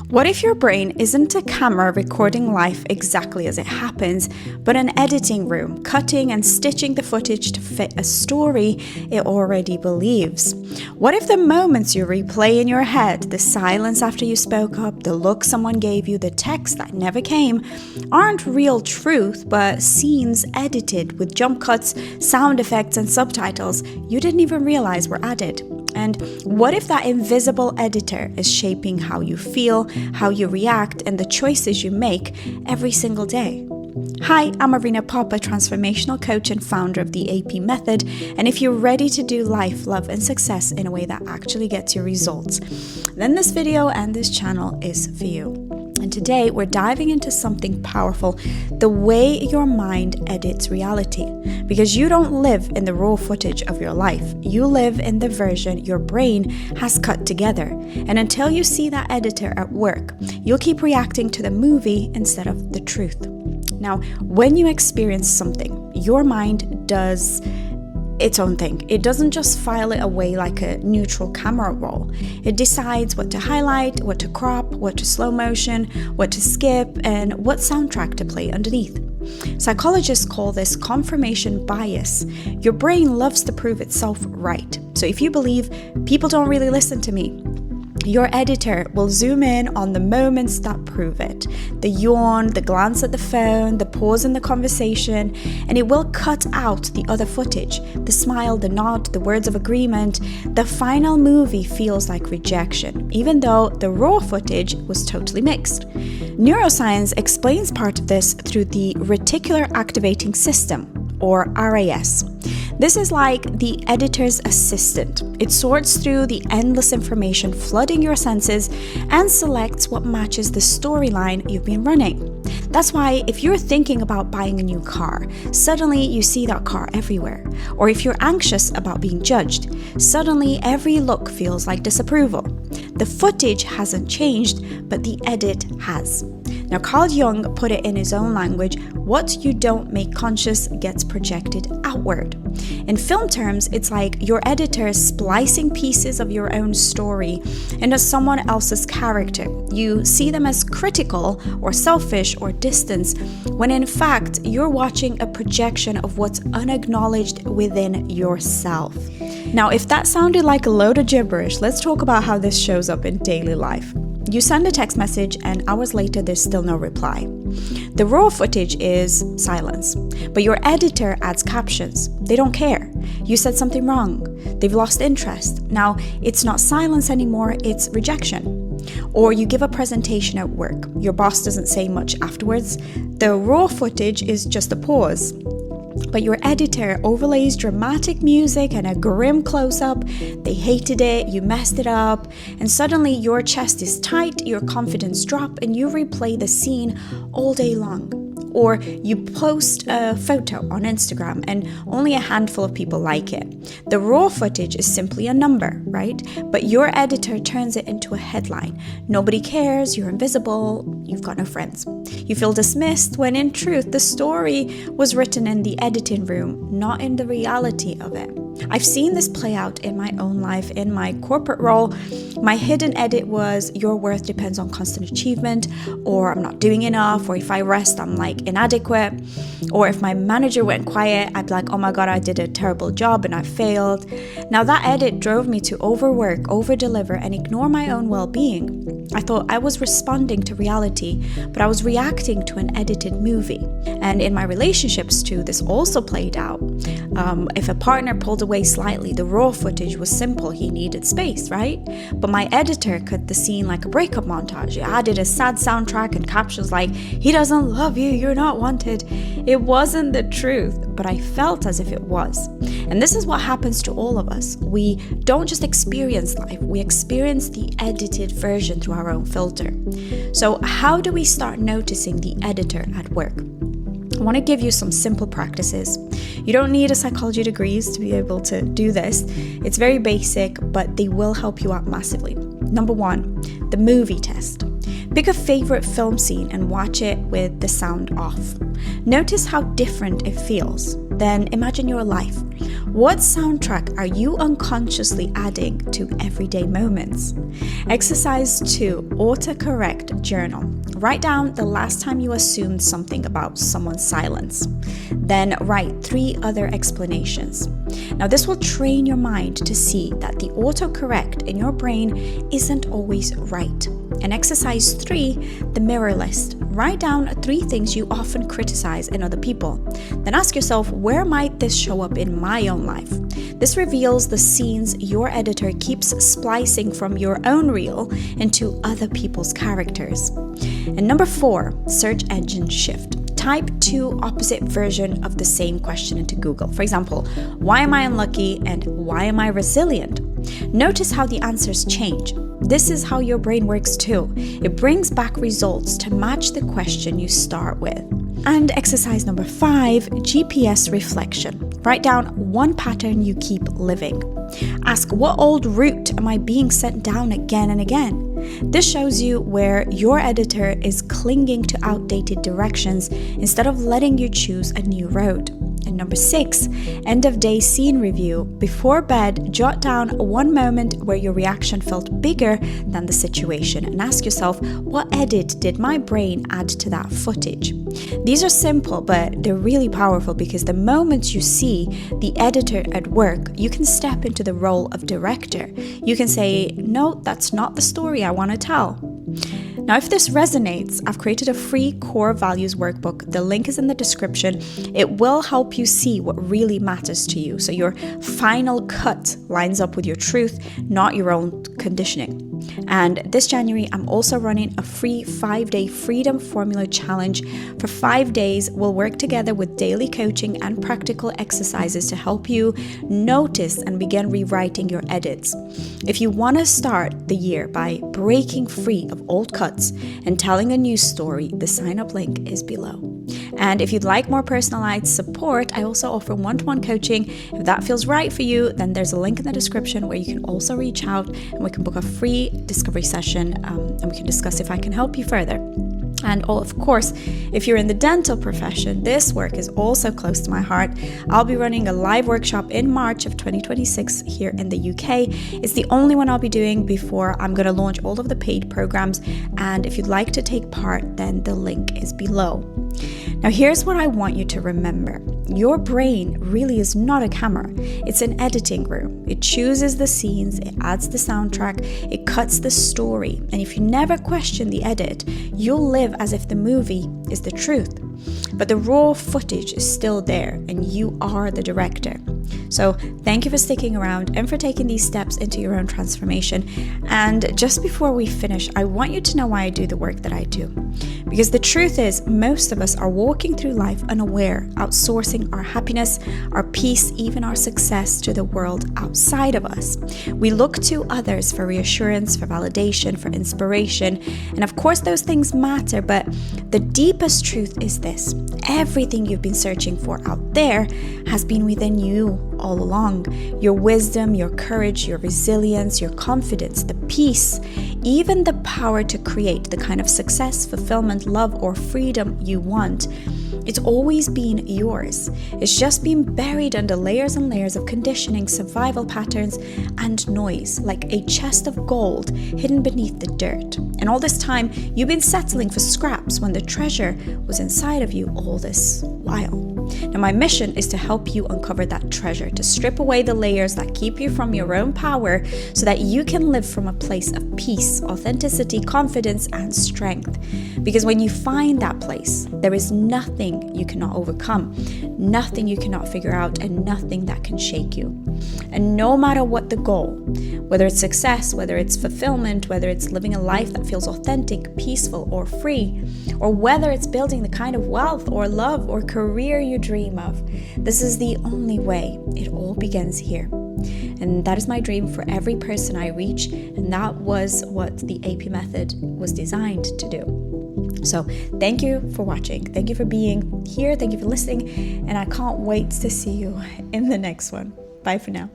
What if your brain isn't a camera recording life exactly as it happens, but an editing room, cutting and stitching the footage to fit a story it already believes? What if the moments you replay in your head, the silence after you spoke up, the look someone gave you, the text that never came, aren't real truth, but scenes edited with jump cuts, sound effects, and subtitles you didn't even realize were added? And what if that invisible editor is shaping how you feel, how you react, and the choices you make every single day? Hi, I'm Arina Popa, transformational coach and founder of the AP Method. And if you're ready to do life, love, and success in a way that actually gets you results, then this video and this channel is for you. And today we're diving into something powerful, the way your mind edits reality. Because you don't live in the raw footage of your life, you live in the version your brain has cut together. And until you see that editor at work, you'll keep reacting to the movie instead of the truth. Now, when you experience something, your mind does its own thing. It doesn't just file it away like a neutral camera roll. It decides what to highlight, what to crop, what to slow motion, what to skip, and what soundtrack to play underneath. Psychologists call this confirmation bias. Your brain loves to prove itself right. So if you believe people don't really listen to me, your editor will zoom in on the moments that prove it. The yawn, the glance at the phone, the pause in the conversation, and it will cut out the other footage. The smile, the nod, the words of agreement. The final movie feels like rejection, even though the raw footage was totally mixed. Neuroscience explains part of this through the Reticular Activating System, or RAS. This is like the editor's assistant. It sorts through the endless information flooding your senses and selects what matches the storyline you've been running. That's why if you're thinking about buying a new car, suddenly you see that car everywhere. Or if you're anxious about being judged, suddenly every look feels like disapproval. The footage hasn't changed, but the edit has. Now, Carl Jung put it in his own language: what you don't make conscious gets projected outward. In film terms, it's like your editor splicing pieces of your own story into someone else's character. You see them as critical or selfish or distant, when in fact you're watching a projection of what's unacknowledged within yourself. Now, if that sounded like a load of gibberish, let's talk about how this shows up in daily life. You send a text message and hours later there's still no reply. The raw footage is silence, but your editor adds captions. They don't care. You said something wrong. They've lost interest. Now, it's not silence anymore, it's rejection. Or you give a presentation at work. Your boss doesn't say much afterwards. The raw footage is just a pause. But your editor overlays dramatic music and a grim close-up. They hated it, you messed it up, and suddenly your chest is tight, your confidence drops, and you replay the scene all day long. Or you post a photo on Instagram and only a handful of people like it. The raw footage is simply a number, right? But your editor turns it into a headline. Nobody cares, you're invisible, you've got no friends. You feel dismissed when in truth the story was written in the editing room, not in the reality of it. I've seen this play out in my own life. In my corporate role, my hidden edit was your worth depends on constant achievement, or I'm not doing enough, or if I rest, I'm like inadequate. Or if my manager went quiet, I'd be like, oh my God, I did a terrible job and I failed. Now that edit drove me to overwork, over-deliver, and ignore my own well-being. I thought I was responding to reality, but I was reacting to an edited movie. And in my relationships too, this also played out. If a partner pulled away slightly, the raw footage was simple. He needed space, right? But my editor cut the scene like a breakup montage. It added a sad soundtrack and captions like, he doesn't love you, you're not wanted. It wasn't the truth, but I felt as if it was. And this is what happens to all of us. We don't just experience life, we experience the edited version through our own filter. So how do we start noticing the editor at work? I want to give you some simple practices. You don't need a psychology degrees to be able to do this. It's very basic, but they will help you out massively. Number one, the movie test. Pick a favorite film scene and watch it with the sound off. Notice how different it feels. Then imagine your life. What soundtrack are you unconsciously adding to everyday moments? Exercise 2, autocorrect journal. Write down the last time you assumed something about someone's silence. Then write 3 other explanations. Now, this will train your mind to see that the autocorrect in your brain isn't always right. And exercise 3, the mirror list. Write down 3 things you often criticize in other people. Then ask yourself, where might this show up in my own life? This reveals the scenes your editor keeps splicing from your own reel into other people's characters. And number 4, search engine shift. Type 2 opposite version of the same question into Google. For example, why am I unlucky and why am I resilient? Notice how the answers change. This is how your brain works too. It brings back results to match the question you start with. And exercise number 5, GPS reflection. Write down 1 pattern you keep living. Ask, what old route am I being sent down again and again? This shows you where your editor is clinging to outdated directions instead of letting you choose a new road. And number 6, end of day scene review. Before bed, jot down 1 moment where your reaction felt bigger than the situation and ask yourself, what edit did my brain add to that footage? These are simple, but they're really powerful because the moment you see the editor at work, you can step into the role of director. You can say, no, that's not the story I want to tell. Now, if this resonates, I've created a free core values workbook. The link is in the description. It will help you see what really matters to you, so your final cut lines up with your truth, not your own conditioning. And this January, I'm also running a free 5-day Freedom Formula Challenge. For 5 days, we'll work together with daily coaching and practical exercises to help you notice and begin rewriting your edits. If you want to start the year by breaking free of old cuts and telling a new story, the sign-up link is below. And if you'd like more personalized support, I also offer one-to-one coaching. If that feels right for you, then there's a link in the description where you can also reach out and we can book a free discovery session and we can discuss if I can help you further. And of course, if you're in the dental profession, this work is also close to my heart. I'll be running a live workshop in March of 2026 here in the UK. It's the only one I'll be doing before I'm going to launch all of the paid programs. And if you'd like to take part, then the link is below. Now, here's what I want you to remember. Your brain really is not a camera. It's an editing room. It chooses the scenes, it adds the soundtrack, it cuts the story. And if you never question the edit, you'll live as if the movie is the truth. But the raw footage is still there and you are the director. So thank you for sticking around and for taking these steps into your own transformation. And just before we finish, I want you to know why I do the work that I do. Because the truth is, most of us are walking through life unaware, outsourcing our happiness, our peace, even our success to the world outside of us. We look to others for reassurance, for validation, for inspiration. And of course, those things matter, but the deepest truth is this. Everything you've been searching for out there has been within you all along. Your wisdom, your courage, your resilience, your confidence, the peace, even the power to create the kind of success, fulfillment, love, or freedom you want. It's always been yours. It's just been buried under layers and layers of conditioning, survival patterns, and noise, like a chest of gold hidden beneath the dirt. And all this time, you've been settling for scraps when the treasure was inside of you all this while. Now, my mission is to help you uncover that treasure, to strip away the layers that keep you from your own power so that you can live from a place of peace, authenticity, confidence, and strength. Because when you find that place, there is nothing you cannot overcome, nothing you cannot figure out, and nothing that can shake you. And no matter what the goal, whether it's success, whether it's fulfillment, whether it's living a life that feels authentic, peaceful, or free, or whether it's building the kind of wealth or love or career you dream of, this is the only way. It all begins here. And that is my dream for every person I reach, and that was what the AP method was designed to do. So thank you for watching. Thank you for being here. Thank you for listening. And I can't wait to see you in the next one. Bye for now.